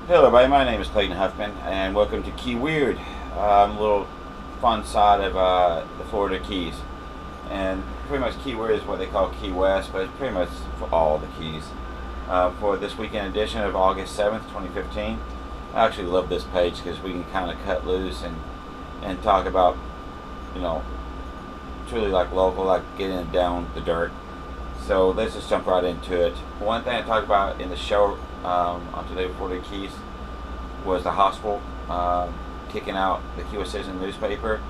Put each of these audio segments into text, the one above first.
Hello everybody, my name is Clayton Huffman and welcome to Key Weird, a little fun side of the Florida Keys. And pretty much Key Weird is what they call Key West, but it's pretty much for all the Keys. For this weekend edition of August 7th, 2015, I actually love this page because we can kind of cut loose and talk about, you know, truly like local, like getting down the dirt. So let's just jump right into it. One thing I talked about in the show on Today Before the Keys was the hospital kicking out the Key West Citizen newspaper,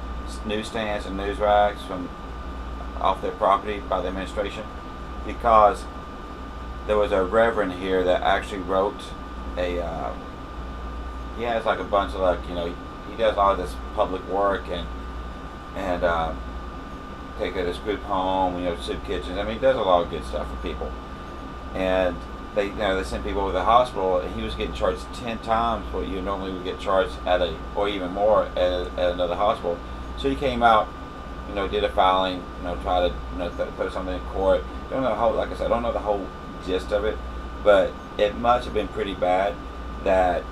newsstands and news racks from off their property by the administration, because there was a reverend here that actually wrote a he has like a bunch of he does all this public work and take this group home, soup kitchens. I mean, he does a lot of good stuff for people. And they send people to the hospital, and he was getting charged 10 times what you normally would get charged or even more at another hospital. So he came out, did a filing, try to throw something in court. Don't know how, like I said, I don't know the whole gist of it, but it must have been pretty bad that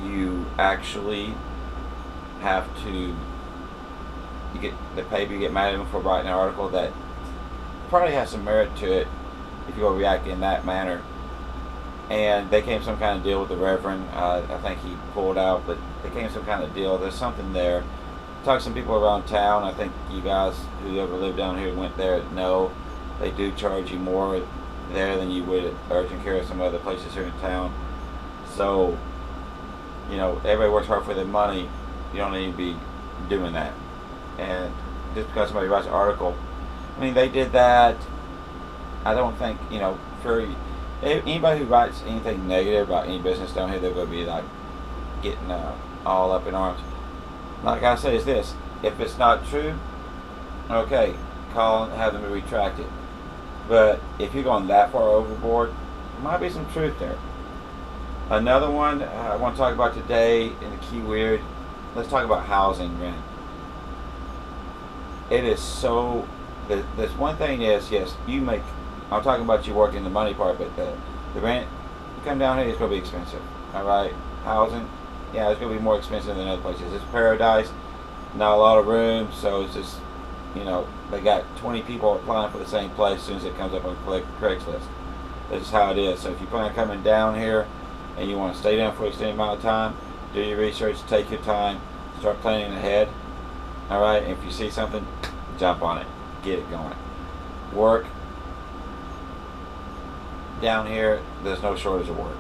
you actually have to get the paper, you get mad at him for writing an article that probably has some merit to it if you go react in that manner. And they came some kind of deal with the Reverend. I think he pulled out, but they came some kind of deal. There's something there. Talked to some people around town. I think you guys who ever lived down here went there know they do charge you more there than you would at urgent care or some other places here in town. So, everybody works hard for their money. You don't need to be doing that. And just because somebody writes an article, I mean, they did that. I don't think, for anybody who writes anything negative about any business down here, they're going to be like getting all up in arms. Like I say, is this: if it's not true, okay, call and have them retract it. But if you're going that far overboard, there might be some truth there. Another one I want to talk about today in the Key Weird. Let's talk about housing rent. It is so. This one thing is, yes, you make. I'm talking about you working the money part, but the rent, you come down here, it's going to be expensive. All right, housing, yeah, it's going to be more expensive than other places. It's paradise, not a lot of room, so it's just, they got 20 people applying for the same place as soon as it comes up on Craigslist. This is how it is. So if you plan on coming down here and you want to stay down for an extended amount of time, do your research, take your time, start planning ahead. All right, if you see something, jump on it, get it going. Work. Down here, there's no shortage of work.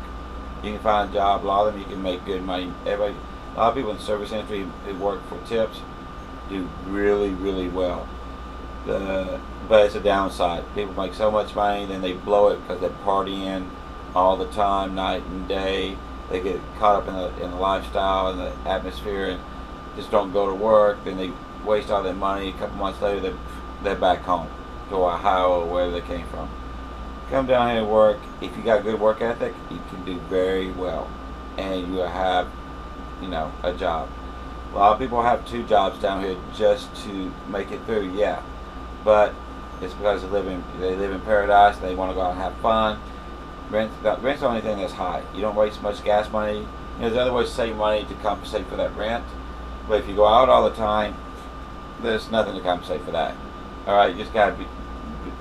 You can find a job. A lot of them you can make good money. A lot of people in the service industry who work for tips do really, really well. But it's a downside. People make so much money, then they blow it because they're partying all the time, night and day. They get caught up in the lifestyle and the atmosphere, and just don't go to work. Then they waste all their money. A couple months later, they're back home to Ohio or wherever they came from. Come down here and work. If you got good work ethic, you can do very well, and you will have, a job. A lot of people have 2 jobs down here just to make it through. Yeah, but it's because they live in paradise. They want to go out and have fun. Rent's the only thing that's high. You don't waste much gas money. There's other ways to save money to compensate for that rent, but if you go out all the time, there's nothing to compensate for that. All right, you just gotta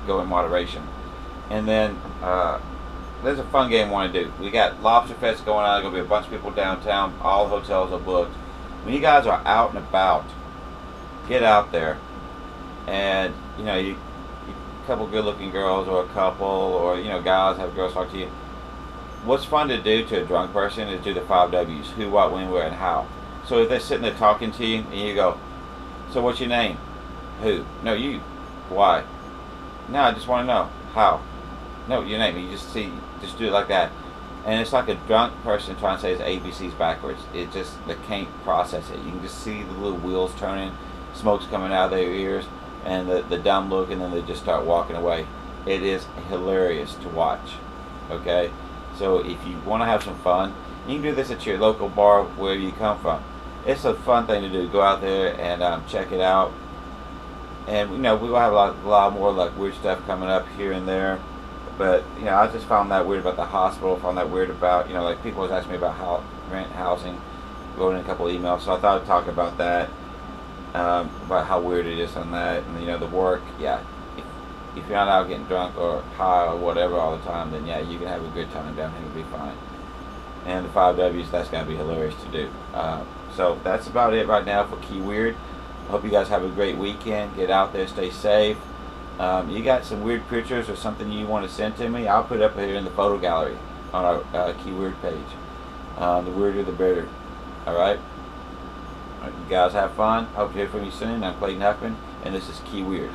go in moderation. And then there's a fun game I want to do. We got Lobster Fest going on. There's going to be a bunch of people downtown. All the hotels are booked. When you guys are out and about, get out there. And, a couple good-looking girls or a couple or, guys have girls talk to you. What's fun to do to a drunk person is do the 5 W's. Who, what, when, where, and how. So if they're sitting there talking to you and you go, so what's your name? Who? No, you. Why? No, I just want to know. How? No, your name. You just do it like that, and it's like a drunk person trying to say his ABCs backwards. It just, they can't process it. You can just see the little wheels turning, smoke's coming out of their ears, and the dumb look, and then they just start walking away. It is hilarious to watch. Okay, so if you want to have some fun, you can do this at your local bar where you come from. It's a fun thing to do. Go out there and check it out. And we will have a lot more like weird stuff coming up here and there. But I just found that weird about the hospital. Found that weird about like people was asking me about how rent housing. Wrote in a couple of emails, so I thought I'd talk about that. About how weird it is on that, and the work. Yeah, if you're not out getting drunk or high or whatever all the time, then yeah, you can have a good time down here. It'll be fine. And the 5Ws, that's gotta be hilarious to do. So that's about it right now for Key Weird. I hope you guys have a great weekend. Get out there, stay safe. You got some weird pictures or something you want to send to me, I'll put it up here in the photo gallery on our Key Weird page. The weirder the better. Alright? You guys have fun. Hope to hear from you soon. I'm Clayton Huffman, and this is Key Weird.